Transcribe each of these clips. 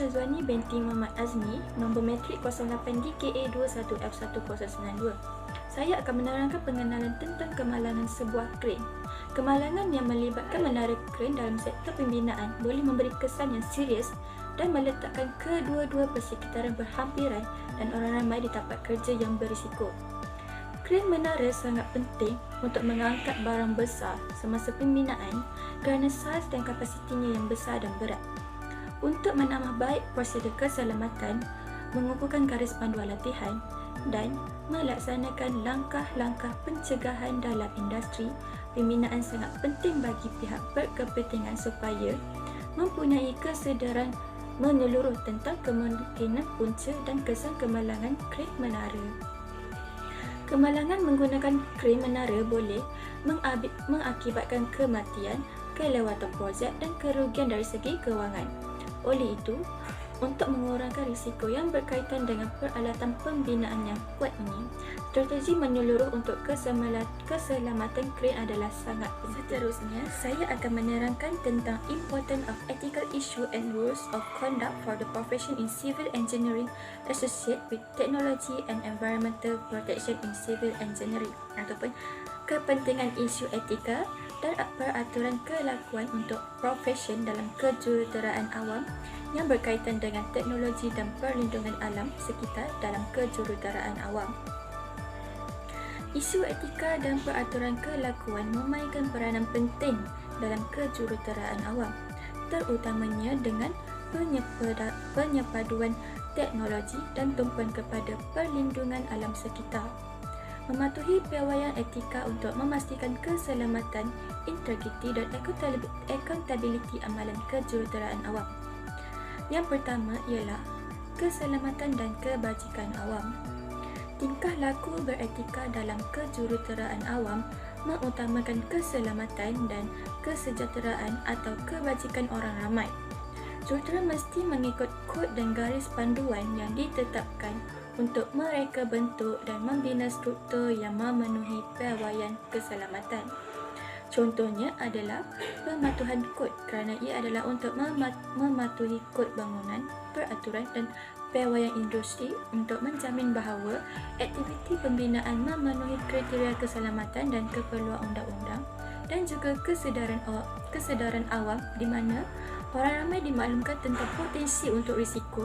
Syazwani binti Muhammad Azmi, nombor matrik 08DKA21F1092. Saya akan menerangkan pengenalan tentang kemalangan sebuah kren. Kemalangan yang melibatkan menara kren dalam sektor pembinaan boleh memberi kesan yang serius dan meletakkan kedua-dua persekitaran berhampiran dan orang ramai di tempat kerja yang berisiko. Kren menara sangat penting untuk mengangkat barang besar semasa pembinaan kerana saiz dan kapasitinya yang besar dan berat. Untuk menambah baik prosedur keselamatan, mengukuhkan garis panduan latihan dan melaksanakan langkah-langkah pencegahan dalam industri pembinaan sangat penting bagi pihak berkepentingan supaya mempunyai kesedaran menyeluruh tentang kemungkinan punca dan kesan kemalangan kren menara. Kemalangan menggunakan kren menara boleh mengakibatkan kematian, kelewatan projek dan kerugian dari segi kewangan. Oleh itu, untuk mengurangkan risiko yang berkaitan dengan peralatan pembinaan yang kuat ini, strategi menyeluruh untuk keselamatan kren adalah sangat penting. Seterusnya, saya akan menerangkan tentang important of ethical issue and rules of conduct for the profession in civil engineering associated with technology and environmental protection in civil engineering, ataupun kepentingan isu etika dan peraturan kelakuan untuk profesion dalam kejuruteraan awam yang berkaitan dengan teknologi dan perlindungan alam sekitar dalam kejuruteraan awam. Isu etika dan peraturan kelakuan memainkan peranan penting dalam kejuruteraan awam, terutamanya dengan penyepaduan teknologi dan tumpuan kepada perlindungan alam sekitar. Mematuhi piawaian etika untuk memastikan keselamatan, integriti dan accountability amalan kejuruteraan awam. Yang pertama ialah keselamatan dan kebajikan awam. Tingkah laku beretika dalam kejuruteraan awam mengutamakan keselamatan dan kesejahteraan atau kebajikan orang ramai. Jurutera mesti mengikut kod dan garis panduan yang ditetapkan untuk mereka bentuk dan membina struktur yang memenuhi piawaian keselamatan. Contohnya adalah pematuhan kod kerana ia adalah untuk mematuhi kod bangunan, peraturan dan piawaian industri untuk menjamin bahawa aktiviti pembinaan memenuhi kriteria keselamatan dan keperluan undang-undang, dan juga kesedaran awam di mana orang ramai dimaklumkan tentang potensi untuk risiko,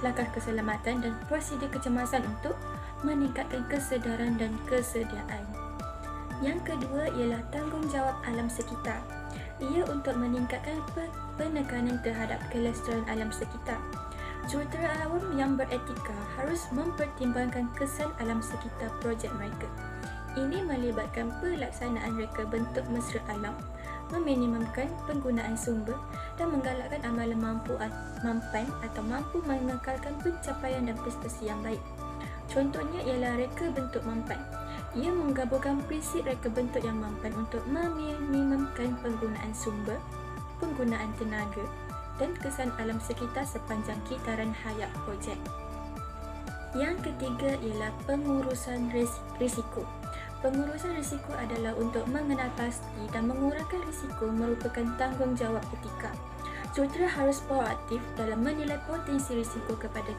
langkah keselamatan dan prosedur kecemasan untuk meningkatkan kesedaran dan kesediaan. Yang kedua ialah tanggungjawab alam sekitar. Ia untuk meningkatkan penekanan terhadap kelestarian alam sekitar. Jurutera awam yang beretika harus mempertimbangkan kesan alam sekitar projek mereka. Ini melibatkan pelaksanaan reka bentuk mesra alam, meminimumkan penggunaan sumber dan menggalakkan amalan mampan atau mampu mengekalkan pencapaian dan prestasi yang baik. Contohnya ialah reka bentuk mampan. Ia menggabungkan prinsip reka bentuk yang mampan untuk meminimumkan penggunaan sumber, penggunaan tenaga dan kesan alam sekitar sepanjang kitaran hayat projek. Yang ketiga ialah pengurusan risiko. Pengurusan risiko adalah untuk mengenal pasti dan mengurangkan risiko merupakan tanggungjawab etika. Jurutera harus proaktif dalam menilai potensi risiko kepada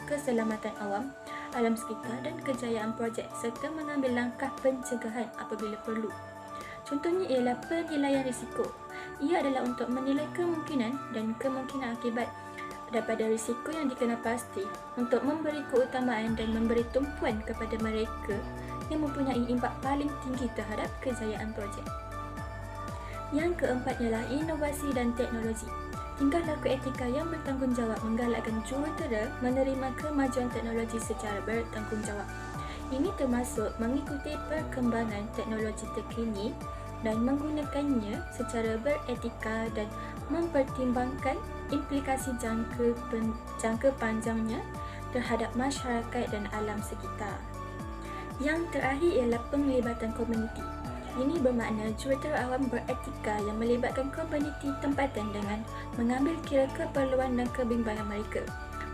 keselamatan awam, alam sekitar dan kejayaan projek serta mengambil langkah pencegahan apabila perlu. Contohnya ialah penilaian risiko. Ia adalah untuk menilai kemungkinan dan kemungkinan akibat daripada risiko yang dikenal pasti untuk memberi keutamaan dan memberi tumpuan kepada mereka yang mempunyai impak paling tinggi terhadap kejayaan projek. Yang keempat ialah inovasi dan teknologi. Tingkah laku etika yang bertanggungjawab menggalakkan jurutera menerima kemajuan teknologi secara bertanggungjawab. Ini termasuk mengikuti perkembangan teknologi terkini dan menggunakannya secara beretika dan mempertimbangkan implikasi jangka panjangnya terhadap masyarakat dan alam sekitar. Yang terakhir ialah penglibatan komuniti. Ini bermakna jurutera awam beretika yang melibatkan komuniti tempatan dengan mengambil kira keperluan dan kebimbangan mereka.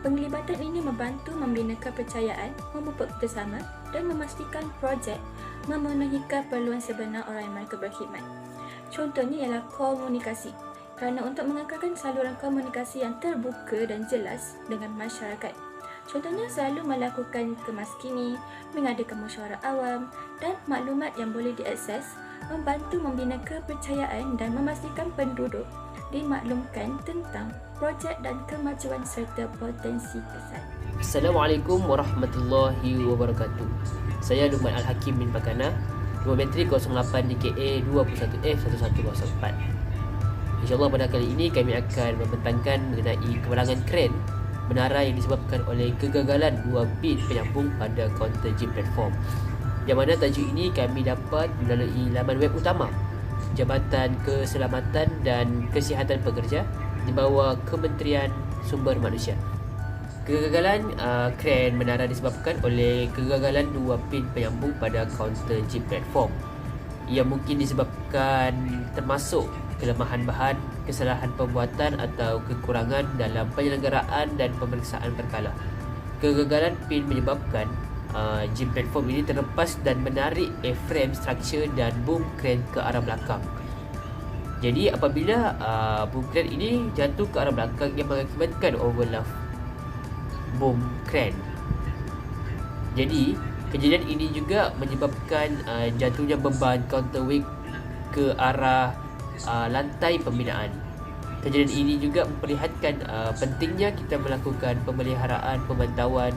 Penglibatan ini membantu membina kepercayaan, memupuk kerjasama dan memastikan projek memenuhi keperluan sebenar orang yang mereka berkhidmat. Contohnya ialah komunikasi. kerana untuk mengekalkan saluran komunikasi yang terbuka dan jelas dengan masyarakat. Contohnya selalu melakukan kemas kini, mengadakan mesyuarat awam dan maklumat yang boleh diakses, membantu membina kepercayaan dan memastikan penduduk dimaklumkan tentang projek dan kemajuan serta potensi kesan. Assalamualaikum warahmatullahi wabarakatuh. Saya Luqman Al-Hakim bin Pakana, Geometri 08 DKA 21F1104. InsyaAllah pada kali ini kami akan membentangkan mengenai kemalangan kren menara yang disebabkan oleh kegagalan dua pin penyambung pada kaunter gym platform. Yang mana tajuk ini kami dapat melalui laman web utama Jabatan Keselamatan dan Kesihatan Pekerja di bawah Kementerian Sumber Manusia. Kegagalan kren menara disebabkan oleh kegagalan dua pin penyambung pada kaunter gym platform. Ia mungkin disebabkan termasuk kelemahan bahan, kesalahan pembuatan atau kekurangan dalam penyelenggaraan dan pemeriksaan berkala. Kegagalan pin menyebabkan gym platform ini terlepas dan menarik A-frame structure dan boom crane ke arah belakang. Jadi apabila boom crane ini jatuh ke arah belakang, ia mengakibatkan overload boom crane. Jadi kejadian ini juga menyebabkan jatuhnya beban counterweight ke arah lantai pembinaan. Kejadian ini juga memperlihatkan pentingnya kita melakukan pemeliharaan, pemantauan,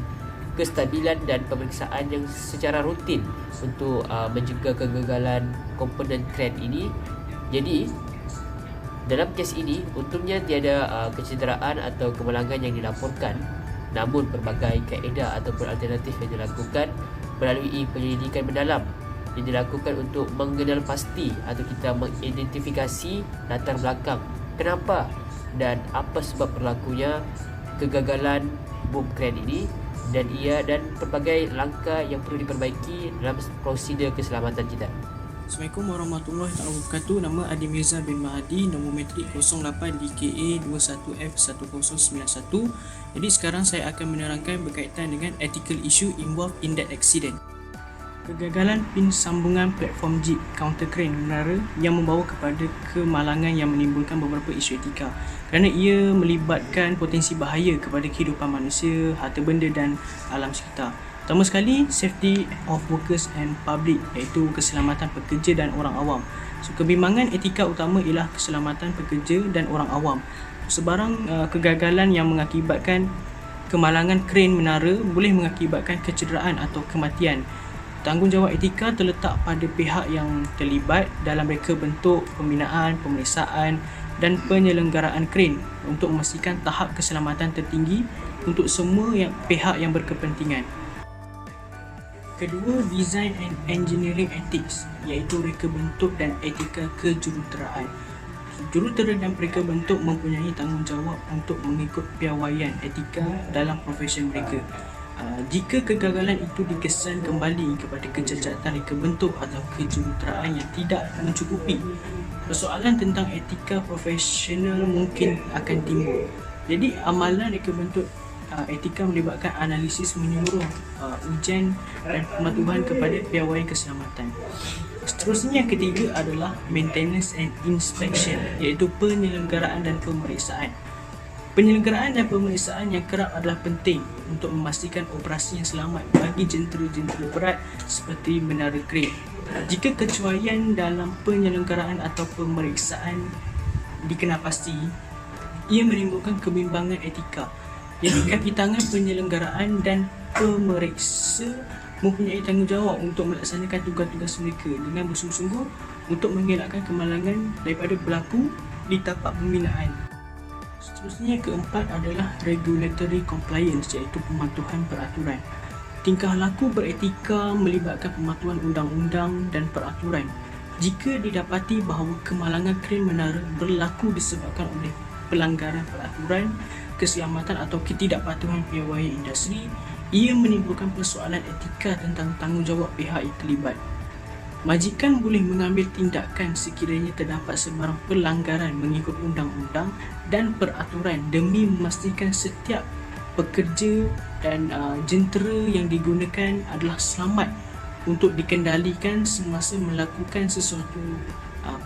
kestabilan dan pemeriksaan yang secara rutin untuk mencegah kegagalan komponen kren ini. Jadi dalam kes ini untungnya tiada kecederaan atau kemalangan yang dilaporkan, namun pelbagai kaedah ataupun alternatif yang dilakukan melalui penyelidikan mendalam yang dilakukan untuk mengenal pasti atau kita mengidentifikasi latar belakang kenapa dan apa sebab berlakunya kegagalan boom crane ini dan pelbagai langkah yang perlu diperbaiki dalam prosedur keselamatan kita. Assalamualaikum warahmatullahi wabarakatuh. Nama Adi Mirza bin Mahdi, nombor metrik 08 DKA 21F1091. Jadi sekarang saya akan menerangkan berkaitan dengan ethical issue involved in that accident. Kegagalan pin sambungan platform jeep counter crane menara yang membawa kepada kemalangan yang menimbulkan beberapa isu etika kerana ia melibatkan potensi bahaya kepada kehidupan manusia, harta benda dan alam sekitar. Pertama sekali, safety of workers and public, iaitu keselamatan pekerja dan orang awam. So, kebimbangan etika utama ialah keselamatan pekerja dan orang awam. Sebarang kegagalan yang mengakibatkan kemalangan kren menara boleh mengakibatkan kecederaan atau kematian. Tanggungjawab etika terletak pada pihak yang terlibat dalam reka bentuk pembinaan, pemeriksaan dan penyelenggaraan kren untuk memastikan tahap keselamatan tertinggi untuk semua pihak yang berkepentingan. Kedua, design and engineering ethics, iaitu reka bentuk dan etika kejuruteraan. Jurutera dan pereka bentuk mempunyai tanggungjawab untuk mengikut piawaian etika dalam profesi mereka. Jika kegagalan itu dikesan kembali kepada kecacatan reka bentuk atau kejuruteraan yang tidak mencukupi, persoalan tentang etika profesional mungkin akan timbul. Jadi amalan reka bentuk etika melibatkan analisis menyeluruh, ujian dan pematuhan kepada piawaian keselamatan. Seterusnya yang ketiga adalah maintenance and inspection, iaitu penyelenggaraan dan pemeriksaan. Penyelenggaraan dan pemeriksaan yang kerap adalah penting untuk memastikan operasi yang selamat bagi jentera-jentera berat seperti menara kren. Jika kecuaian dalam penyelenggaraan atau pemeriksaan dikenalpasti, ia menimbulkan kebimbangan etika. Jadi kaki tangan penyelenggaraan dan pemeriksa mempunyai tanggungjawab untuk melaksanakan tugas-tugas mereka dengan bersungguh-sungguh untuk mengelakkan kemalangan daripada berlaku di tapak pembinaan. Seterusnya keempat adalah regulatory compliance, iaitu pematuhan peraturan. Tingkah laku beretika melibatkan pematuhan undang-undang dan peraturan. Jika didapati bahawa kemalangan kren menara berlaku disebabkan oleh pelanggaran peraturan, keselamatan atau ketidakpatuhan piawaian industri, ia menimbulkan persoalan etika tentang tanggungjawab pihak yang terlibat. Majikan boleh mengambil tindakan sekiranya terdapat sebarang pelanggaran mengikut undang-undang dan peraturan demi memastikan setiap pekerja dan jentera yang digunakan adalah selamat untuk dikendalikan semasa melakukan sesuatu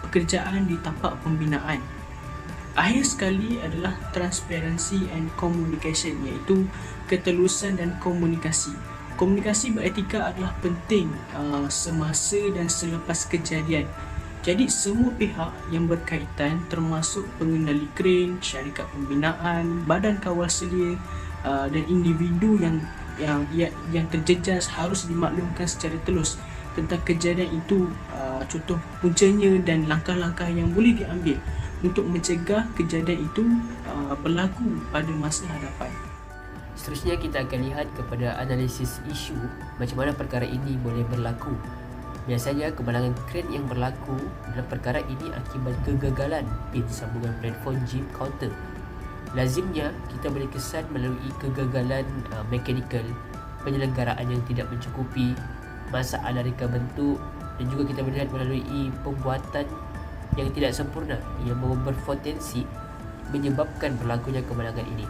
pekerjaan di tapak pembinaan. Akhir sekali adalah transparency and communication, iaitu ketelusan dan komunikasi. Komunikasi beretika adalah penting semasa dan selepas kejadian. Jadi semua pihak yang berkaitan termasuk pengendali kren, syarikat pembinaan, badan kawal selia dan individu yang terjejas harus dimaklumkan secara telus tentang kejadian itu, contoh puncanya dan langkah-langkah yang boleh diambil untuk mencegah kejadian itu berlaku pada masa hadapan. Seterusnya kita akan lihat kepada analisis isu macam mana perkara ini boleh berlaku. Biasanya kemalangan kren yang berlaku dalam perkara ini akibat kegagalan pin sambungan platform gym counter. Lazimnya kita boleh kesan melalui kegagalan mekanikal, penyelenggaraan yang tidak mencukupi, masalah reka bentuk, dan juga kita melihat melalui pembuatan yang tidak sempurna yang berpotensi menyebabkan berlakunya kemalangan ini.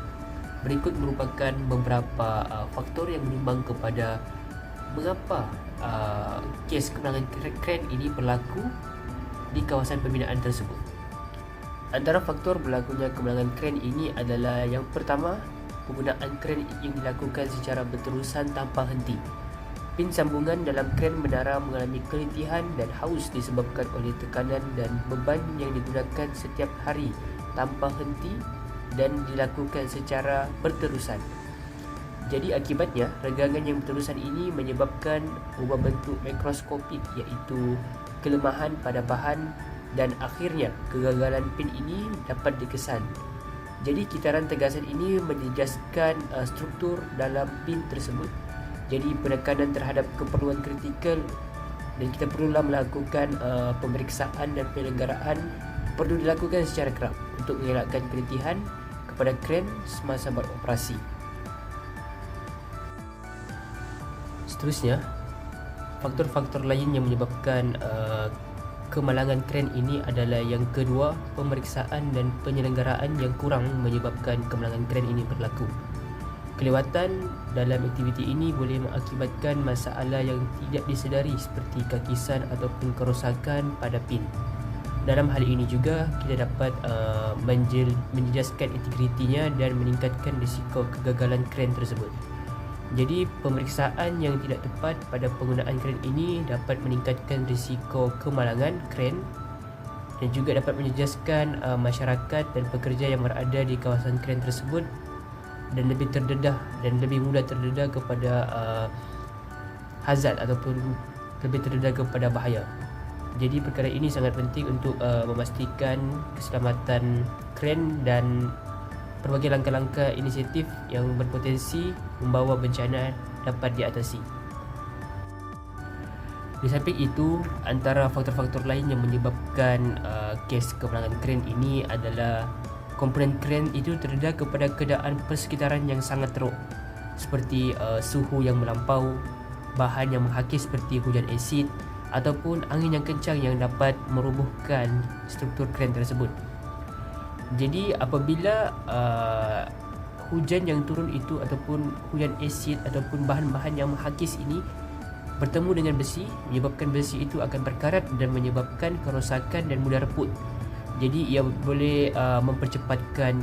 Berikut merupakan beberapa faktor yang menyumbang kepada mengapa kes kemalangan kren ini berlaku di kawasan pembinaan tersebut. Antara faktor berlakunya kemalangan kren ini adalah yang pertama, penggunaan kren yang dilakukan secara berterusan tanpa henti. Pin sambungan dalam kren menara mengalami keletihan dan haus disebabkan oleh tekanan dan beban yang digunakan setiap hari tanpa henti dan dilakukan secara berterusan. Jadi akibatnya, regangan yang berterusan ini menyebabkan ubah bentuk mikroskopik, iaitu kelemahan pada bahan, dan akhirnya kegagalan pin ini dapat dikesan. Jadi kitaran tegasan ini menjejaskan struktur dalam pin tersebut. Jadi penekanan terhadap keperluan kritikal, dan kita perlulah melakukan pemeriksaan dan penyelenggaraan perlu dilakukan secara kerap untuk mengelakkan keletihan kepada kren semasa beroperasi. Seterusnya, faktor-faktor lain yang menyebabkan kemalangan kren ini adalah yang kedua, pemeriksaan dan penyelenggaraan yang kurang menyebabkan kemalangan kren ini berlaku. Kelewatan dalam aktiviti ini boleh mengakibatkan masalah yang tidak disedari seperti kakisan ataupun kerosakan pada pin. Dalam hal ini juga kita dapat menjejaskan integritinya dan meningkatkan risiko kegagalan kren tersebut. Jadi pemeriksaan yang tidak tepat pada penggunaan kren ini dapat meningkatkan risiko kemalangan kren dan juga dapat menjejaskan masyarakat dan pekerja yang berada di kawasan kren tersebut dan lebih terdedah dan lebih mudah terdedah kepada hazard ataupun lebih terdedah kepada bahaya. Jadi perkara ini sangat penting untuk memastikan keselamatan kren dan berbagai langkah-langkah inisiatif yang berpotensi membawa bencana dapat diatasi. Di samping itu, antara faktor-faktor lain yang menyebabkan kes kemalangan kren ini adalah komponen kren itu terdedah kepada keadaan persekitaran yang sangat teruk, seperti suhu yang melampau, bahan yang menghakis seperti hujan asid ataupun angin yang kencang yang dapat merobohkan struktur kren tersebut. Jadi apabila hujan yang turun itu ataupun hujan asid ataupun bahan-bahan yang menghakis ini bertemu dengan besi, menyebabkan besi itu akan berkarat dan menyebabkan kerosakan dan mudah reput. Jadi ia boleh mempercepatkan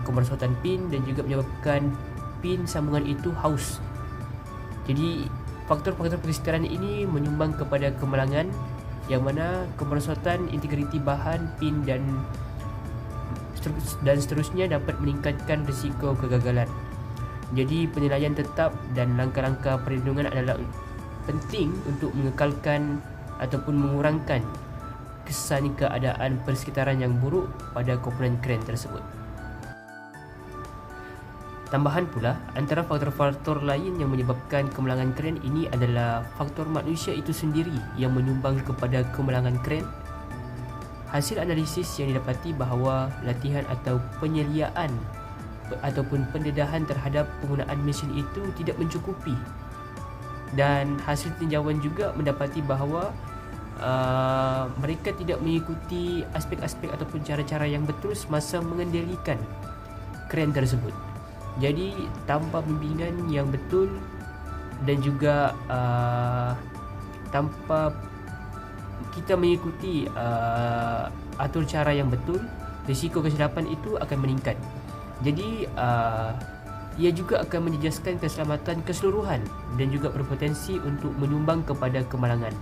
kemerosotan pin dan juga menyebabkan pin sambungan itu haus. Jadi faktor-faktor persekitaran ini menyumbang kepada kemalangan yang mana kemerosotan integriti bahan, pin dan seterusnya dapat meningkatkan risiko kegagalan. Jadi penilaian tetap dan langkah-langkah perlindungan adalah penting untuk mengekalkan ataupun mengurangkan kesan keadaan persekitaran yang buruk pada komponen kren tersebut. Tambahan pula, antara faktor-faktor lain yang menyebabkan kemalangan kren ini adalah faktor manusia itu sendiri yang menyumbang kepada kemalangan kren. Hasil analisis yang didapati bahawa latihan atau penyeliaan ataupun pendedahan terhadap penggunaan mesin itu tidak mencukupi, dan hasil tinjauan juga mendapati bahawa mereka tidak mengikuti aspek-aspek ataupun cara-cara yang betul semasa mengendalikan kren tersebut. Jadi tanpa bimbingan yang betul dan juga tanpa kita mengikuti atur cara yang betul, risiko kesilapan itu akan meningkat. Jadi ia juga akan menjejaskan keselamatan keseluruhan dan juga berpotensi untuk menyumbang kepada kemalangan.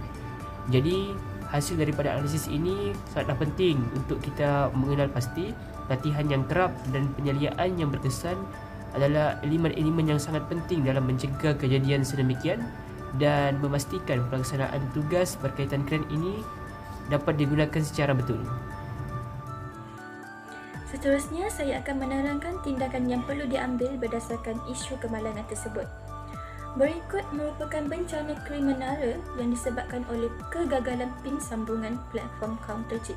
Jadi hasil daripada analisis ini sangatlah penting untuk kita mengenal pasti latihan yang kerap dan penyediaan yang berkesan adalah elemen-elemen yang sangat penting dalam mencegah kejadian sedemikian dan memastikan pelaksanaan tugas berkaitan kren ini dapat digunakan secara betul. Seterusnya, saya akan menerangkan tindakan yang perlu diambil berdasarkan isu kemalangan tersebut. Berikut merupakan bencana kren menara yang disebabkan oleh kegagalan pin sambungan platform counter chip.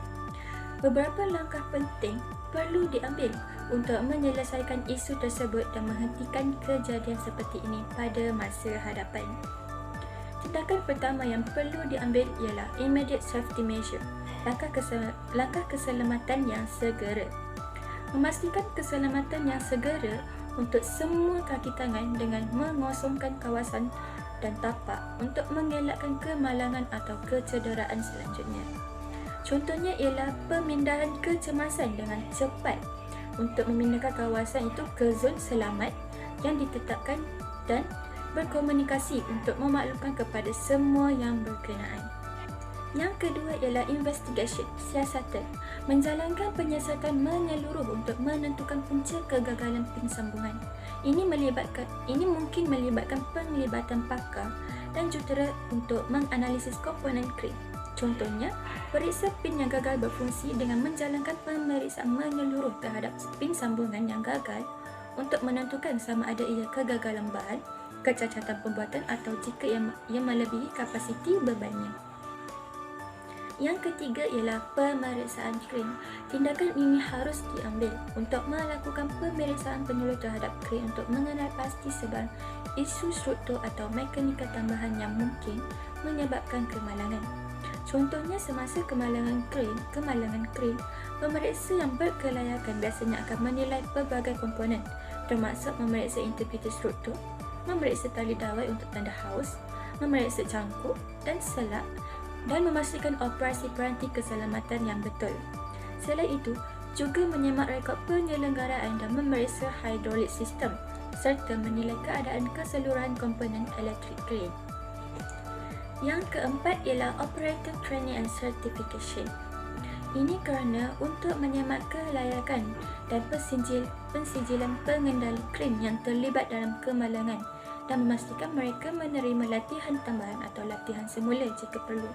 Beberapa langkah penting perlu diambil untuk menyelesaikan isu tersebut dan menghentikan kejadian seperti ini pada masa hadapan. Tindakan pertama yang perlu diambil ialah immediate safety measure, langkah keselamatan yang segera. Memastikan keselamatan yang segera untuk semua kaki tangan dengan mengosongkan kawasan dan tapak untuk mengelakkan kemalangan atau kecederaan selanjutnya. Contohnya ialah pemindahan kecemasan dengan cepat untuk memindahkan kawasan itu ke zon selamat yang ditetapkan dan berkomunikasi untuk memaklumkan kepada semua yang berkenaan. Yang kedua ialah investigation, siasatan. Menjalankan penyiasatan menyeluruh untuk menentukan punca kegagalan pin sambungan. Ini mungkin melibatkan penglibatan pakar dan jurutera untuk menganalisis komponen kren. Contohnya, periksa pin yang gagal berfungsi dengan menjalankan pemeriksaan menyeluruh terhadap pin sambungan yang gagal untuk menentukan sama ada ia kegagalan bahan, kecacatan pembuatan atau jika ia melebihi kapasiti bebannya. Yang ketiga ialah pemeriksaan kren. Tindakan ini harus diambil untuk melakukan pemeriksaan penyeluruh terhadap kren untuk mengenal pasti sebarang isu struktur atau mekanikal tambahan yang mungkin menyebabkan kemalangan. Contohnya, semasa kemalangan kren, pemeriksa yang berkelayakan biasanya akan menilai pelbagai komponen, termasuk memeriksa integriti struktur, memeriksa tali dawai untuk tanda haus, memeriksa cangkuk dan selak dan memastikan operasi peranti keselamatan yang betul. Selain itu, juga menyemak rekod penyelenggaraan dan memeriksa hidrolik sistem serta menilai keadaan keseluruhan komponen elektrik kren. Yang keempat ialah Operator Training and Certification. Ini kerana untuk menyemak kelayakan dan pensijilan pengendali kren yang terlibat dalam kemalangan dan memastikan mereka menerima latihan tambahan atau latihan semula jika perlu.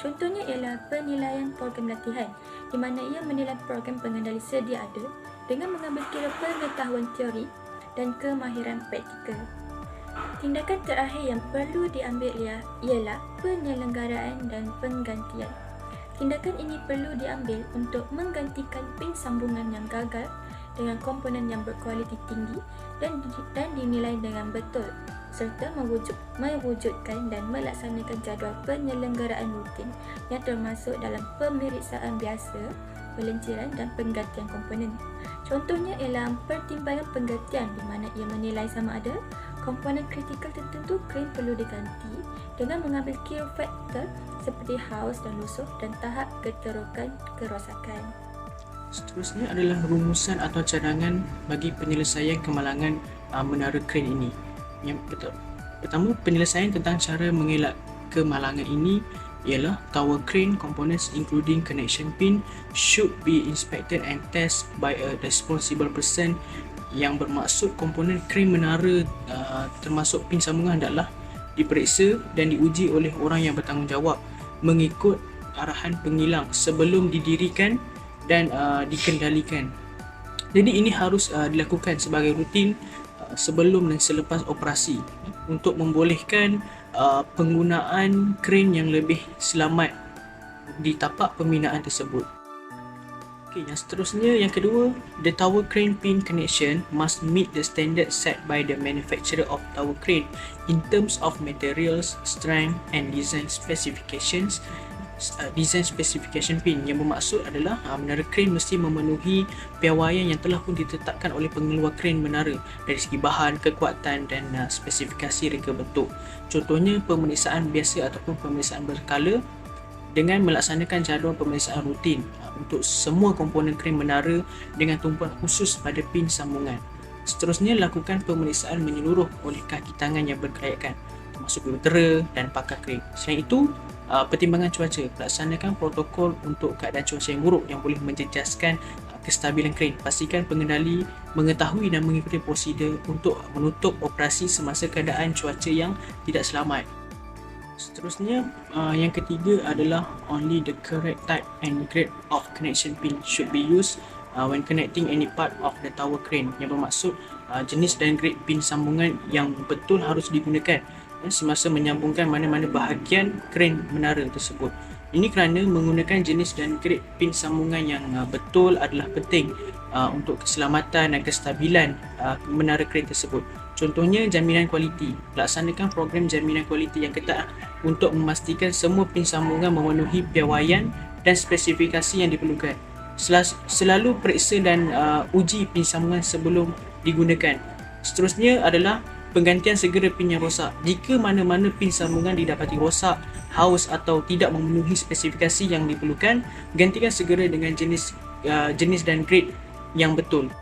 Contohnya ialah penilaian program latihan di mana ia menilai program pengendali sedia ada dengan mengambil kira pengetahuan teori dan kemahiran praktikal. Tindakan terakhir yang perlu diambil ialah penyelenggaraan dan penggantian. Tindakan ini perlu diambil untuk menggantikan pin sambungan yang gagal dengan komponen yang berkualiti tinggi dan dinilai dengan betul serta mewujudkan dan melaksanakan jadual penyelenggaraan rutin yang termasuk dalam pemeriksaan biasa, pelenciran dan penggantian komponen. Contohnya ialah pertimbangan penggantian di mana ia menilai sama ada komponen kritikal tertentu kren perlu diganti dengan mengambil kira faktor seperti haus dan lusuh dan tahap keterukan kerosakan. Seterusnya adalah rumusan atau cadangan bagi penyelesaian kemalangan menara kren ini. Yang pertama, penyelesaian tentang cara mengelak kemalangan ini ialah tower crane components including connection pin should be inspected and tested by a responsible person. Yang bermaksud komponen kren menara termasuk pin sambungan hendaklah diperiksa dan diuji oleh orang yang bertanggungjawab mengikut arahan pengilang sebelum didirikan dan dikendalikan. Jadi ini harus dilakukan sebagai rutin sebelum dan selepas operasi untuk membolehkan penggunaan kren yang lebih selamat di tapak pembinaan tersebut. Okay, yang seterusnya, yang kedua, the tower crane pin connection must meet the standard set by the manufacturer of tower crane in terms of materials, strength and design specifications. Design specification pin yang bermaksud adalah menara crane mesti memenuhi piawaian yang telah pun ditetapkan oleh pengeluar crane menara dari segi bahan, kekuatan dan spesifikasi reka bentuk. Contohnya pemeriksaan biasa ataupun pemeriksaan berkala dengan melaksanakan jadual pemeriksaan rutin untuk semua komponen kren menara dengan tumpuan khusus pada pin sambungan. Seterusnya, lakukan pemeriksaan menyeluruh oleh kaki tangan yang berkelayakan termasuk jurutera dan pakar kren. Selain itu, pertimbangan cuaca, laksanakan protokol untuk keadaan cuaca yang buruk yang boleh menjejaskan kestabilan kren. Pastikan pengendali mengetahui dan mengikuti prosedur untuk menutup operasi semasa keadaan cuaca yang tidak selamat. Seterusnya, yang ketiga adalah only the correct type and grade of connection pin should be used when connecting any part of the tower crane, yang bermaksud jenis dan grade pin sambungan yang betul harus digunakan semasa menyambungkan mana-mana bahagian kren menara tersebut. Ini kerana menggunakan jenis dan grade pin sambungan yang betul adalah penting untuk keselamatan dan kestabilan menara kren tersebut. Contohnya, jaminan kualiti. Laksanakan program jaminan kualiti yang ketat untuk memastikan semua pin sambungan memenuhi piawaian dan spesifikasi yang diperlukan. Selalu periksa dan uji pin sambungan sebelum digunakan. Seterusnya adalah penggantian segera pin yang rosak. Jika mana-mana pin sambungan didapati rosak, haus atau tidak memenuhi spesifikasi yang diperlukan, gantikan segera dengan jenis dan grade yang betul.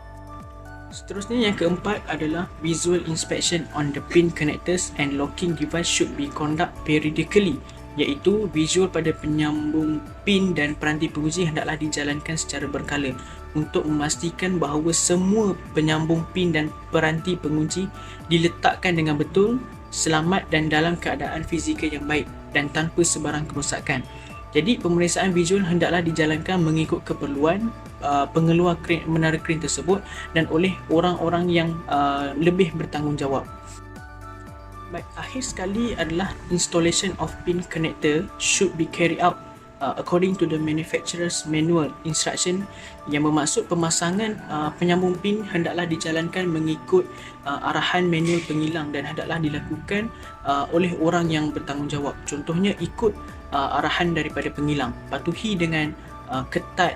Seterusnya, yang keempat adalah visual inspection on the pin connectors and locking device should be conduct periodically, iaitu visual pada penyambung pin dan peranti pengunci hendaklah dijalankan secara berkala untuk memastikan bahawa semua penyambung pin dan peranti pengunci diletakkan dengan betul, selamat dan dalam keadaan fizikal yang baik dan tanpa sebarang kerosakan. Jadi, pemeriksaan visual hendaklah dijalankan mengikut keperluan pengeluar menara kren tersebut dan oleh orang-orang yang lebih bertanggungjawab. Baik, akhir sekali adalah installation of pin connector should be carried out according to the manufacturer's manual instruction, yang bermaksud pemasangan penyambung pin hendaklah dijalankan mengikut arahan manual pengilang dan hendaklah dilakukan oleh orang yang bertanggungjawab. Contohnya, ikut arahan daripada pengilang, patuhi dengan ketat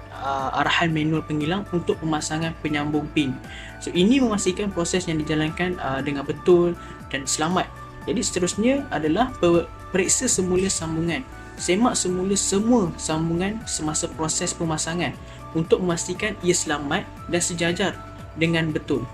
arahan manual pengilang untuk pemasangan penyambung pin. So, ini memastikan proses yang dijalankan dengan betul dan selamat. Jadi, seterusnya adalah periksa semula sambungan. Semak semula semua sambungan semasa proses pemasangan untuk memastikan ia selamat dan sejajar dengan betul.